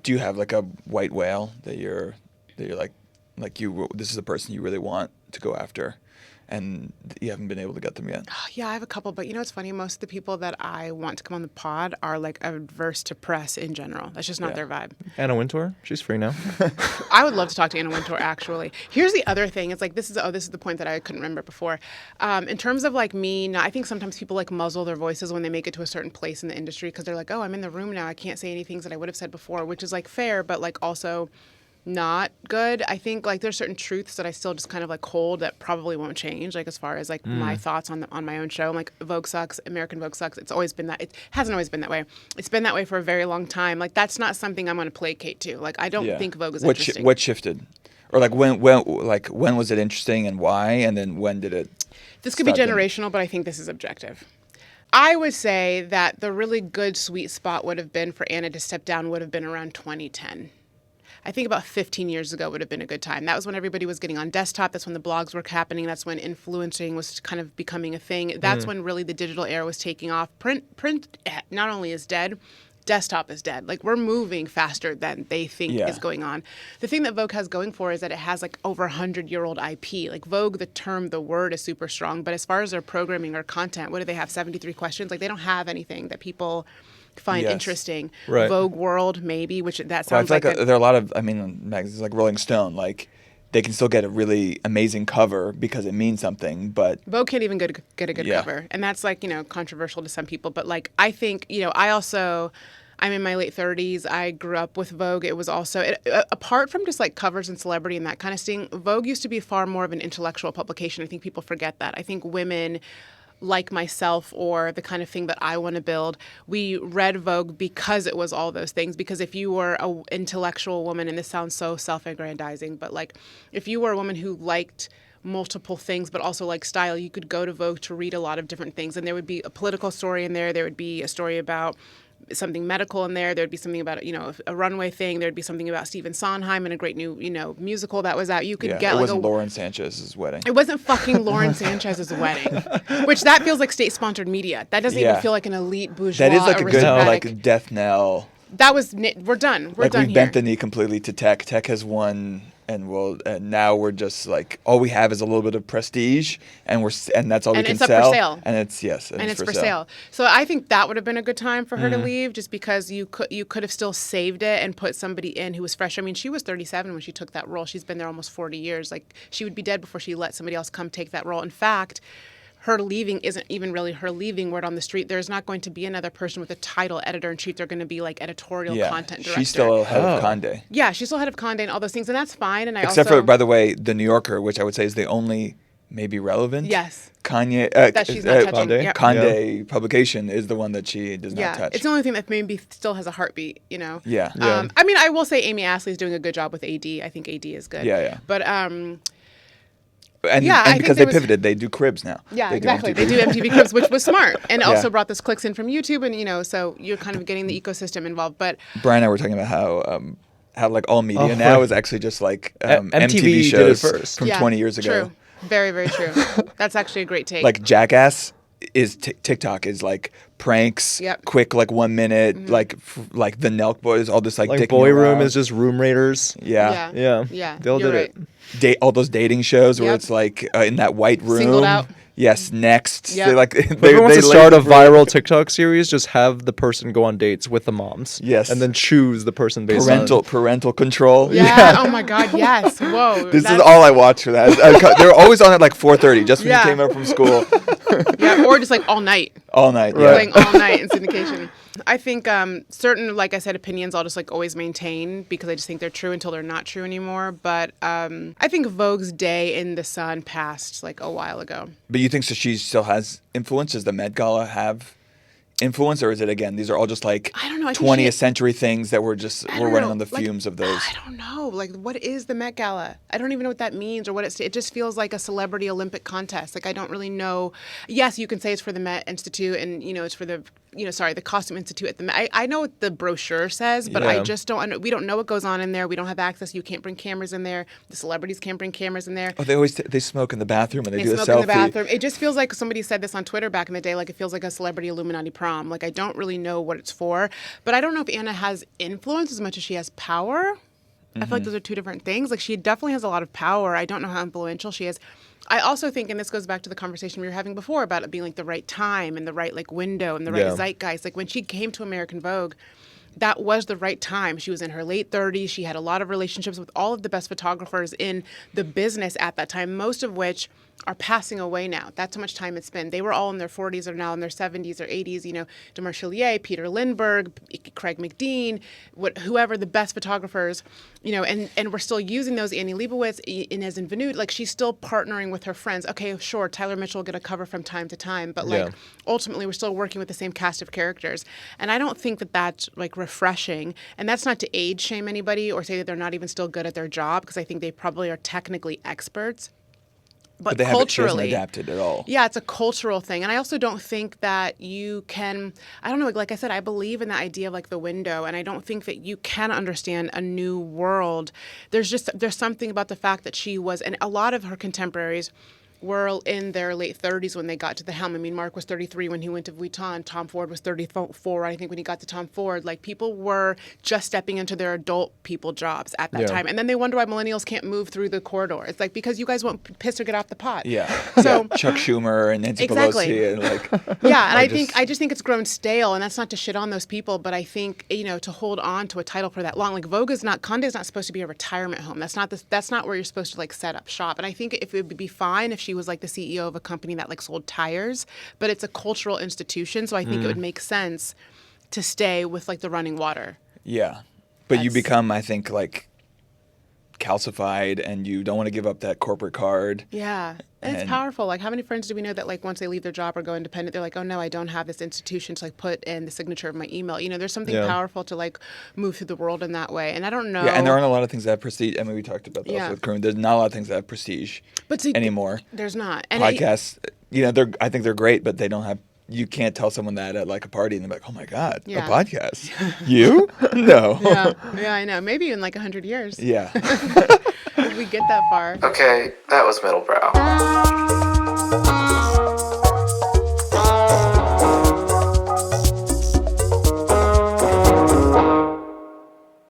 Do you have like a white whale that you're this is a person you really want to go after, and you haven't been able to get them yet? Yeah, I have a couple, but it's funny. Most of the people that I want to come on the pod are like averse to press in general. That's just not their vibe. Anna Wintour, she's free now. I would love to talk to Anna Wintour, actually. Here's the other thing. It's like, this is the point that I couldn't remember before. In terms of like me, I think sometimes people like muzzle their voices when they make it to a certain place in the industry because they're like, oh, I'm in the room now. I can't say any things that I would have said before, which is like fair, but like also not good. I think like there's certain truths that I still just kind of like hold that probably won't change. Like as far as like my thoughts on my own show, I'm like Vogue sucks, American Vogue sucks. It's always been that. It hasn't always been that way. It's been that way for a very long time. Like that's not something I'm going to placate to. Like I don't think Vogue is interesting. What shifted, or like when was it interesting and why, and then when did it? This could be generational, but I think this is objective. I would say that the really good sweet spot would have been for Anna to step down would have been around 2010. I think about 15 years ago would have been a good time. That was when everybody was getting on desktop. That's when the blogs were happening. That's when influencing was kind of becoming a thing. That's when really the digital era was taking off. Print not only is dead, desktop is dead. Like we're moving faster than they think is going on. The thing that Vogue has going for is that it has like over 100-year-old IP. Like Vogue, the word is super strong. But as far as their programming or content, what do they have? 73 questions? Like they don't have anything that people find interesting. Right. Vogue World, maybe, which that sounds I feel like there are a lot of, magazines like Rolling Stone, like they can still get a really amazing cover because it means something, but Vogue can't even get a good cover. And that's like, controversial to some people. But like, I think, I'm in my late 30s. I grew up with Vogue. It was also, apart from just like covers and celebrity and that kind of thing, Vogue used to be far more of an intellectual publication. I think people forget that. I think women like myself or the kind of thing that I want to build, we read Vogue because it was all those things. Because if you were an intellectual woman, and this sounds so self-aggrandizing, but like if you were a woman who liked multiple things but also like style, you could go to Vogue to read a lot of different things. And there would be a political story in there. There would be a story about something medical in there. There'd be something about, a runway thing. There'd be something about Stephen Sondheim and a great new, musical that was out. You could get it like wasn't Lauren Sanchez's wedding. It wasn't fucking Lauren Sanchez's wedding, which that feels like state-sponsored media. That doesn't even feel like an elite bourgeois. That is like a good aristocratic. death knell. That was we're done. We're done we here. bent the knee completely to tech. Tech has won. And now we're just like all we have is a little bit of prestige, and that's all we can it's up sell. for sale. And it's for sale. So I think that would have been a good time for her to leave, just because you could have still saved it and put somebody in who was fresh. I mean, she was 37 when she took that role. She's been there almost 40 years. Like she would be dead before she let somebody else come take that role. In fact, her leaving isn't even really her leaving. Word on the street, there's not going to be another person with a title editor-in-chief. They're going to be like editorial content director. She's still head of Condé. Yeah, she's still head of Condé and all those things, and that's fine. And Except for, by the way, The New Yorker, which I would say is the only maybe relevant Kanye that she's not touching. Condé publication is the one that she does not touch. It's the only thing that maybe still has a heartbeat, Yeah. I mean, I will say Amy Astley's doing a good job with AD. I think AD is good. Yeah. But And because they pivoted, they do Cribs now. Yeah, exactly. They do MTV Cribs, which was smart, and also brought this clicks in from YouTube, and so you're kind of getting the ecosystem involved. But Brian and I were talking about how like all media now is actually just like MTV shows did it first. from 20 years ago. True, very, very true. That's actually a great take. Like Jackass is TikTok is like pranks, quick like 1 minute, like the Nelk Boys, all this like Boy Room is just room raiders. Yeah. They all did it. All those dating shows where it's like in that white room. Singled out. Yes, next. Yep. They wants to start a viral TikTok series, just have the person go on dates with the moms. Yes. And then choose the person based on parental control. Yeah. Oh my God. Yes. Whoa. This is all I watch for that. They're always on at like 4:30, just when you came up from school. Or just like all night. All night. Right. Playing all night in syndication. I think certain, like I said, opinions I'll just like always maintain because I just think they're true until they're not true anymore. But I think Vogue's day in the sun passed like a while ago. But you think so she still has influence? Does the Met Gala have influence, or is it, again, these are all just like 20th century things that we're running on the fumes of those? I don't know. Like, what is the Met Gala? I don't even know what that means or what it just feels like a celebrity Olympic contest. Like, I don't really know. Yes, you can say it's for the Met Institute and, it's for the the Costume Institute at the I know what the brochure says, but I just don't. We don't know what goes on in there. We don't have access. You can't bring cameras in there. The celebrities can't bring cameras in there. Oh, they always they smoke in the bathroom and they do a selfie. Smoke in the bathroom. It just feels like somebody said this on Twitter back in the day. Like it feels like a celebrity Illuminati prom. Like I don't really know what it's for, but I don't know if Anna has influence as much as she has power. I feel like those are two different things. Like she definitely has a lot of power. I don't know how influential she is. I also think, and this goes back to the conversation we were having before about it being like the right time and the right like window and the right zeitgeist. Like when she came to American Vogue, that was the right time. She was in her late 30s. She had a lot of relationships with all of the best photographers in the business at that time, most of which are passing away now. That's how much time it's been. They were all in their 40s or now in their 70s or 80s, Demarchelier, Peter Lindbergh, Craig McDean, whoever the best photographers, and we're still using those, Annie Leibovitz, Inez Invenuto, like she's still partnering with her friends. Okay, sure, Tyler Mitchell will get a cover from time to time, but ultimately we're still working with the same cast of characters. And I don't think that that's like refreshing. And that's not to age shame anybody or say that they're not even still good at their job, because I think they probably are technically experts. But they culturally, haven't adapted at all. Yeah, it's a cultural thing. And I also don't think that you can, I don't know, like I said, I believe in the idea of like the window, and I don't think that you can understand a new world. There's something about the fact that she was, and a lot of her contemporaries were in their late 30s when they got to the helm. I mean, Mark was 33 when he went to Vuitton. Tom Ford was 34, I think, when he got to Tom Ford. Like, people were just stepping into their adult people jobs at that time. And then they wonder why millennials can't move through the corridor. It's like, because you guys won't piss or get off the pot. Yeah. So Chuck Schumer and Nancy Pelosi. And like, yeah, and I just think it's grown stale, and that's not to shit on those people, but I think, to hold on to a title for that long. Like, Condé is not supposed to be a retirement home. That's not where you're supposed to, like, set up shop. And I think it would be fine if she was like the CEO of a company that like sold tires, but it's a cultural institution, so I think it would make sense to stay with like the running water. Yeah, but you become, I think, like calcified, and you don't want to give up that corporate card. Yeah, and it's powerful. Like, how many friends do we know that like once they leave their job or go independent, they're like, oh no, I don't have this institution to like put in the signature of my email. There's something powerful to like move through the world in that way. And I don't know. Yeah, and there aren't a lot of things that have prestige. I mean, we talked about that also with Kareem. There's not a lot of things that have prestige anymore. There's not. And podcasts, I think they're great, but they don't have. You can't tell someone that at like a party and they're like, oh my God, a podcast. You? No. Yeah, I know. Maybe in like 100 years. Yeah. If we get that far. Okay, that was Middlebrow.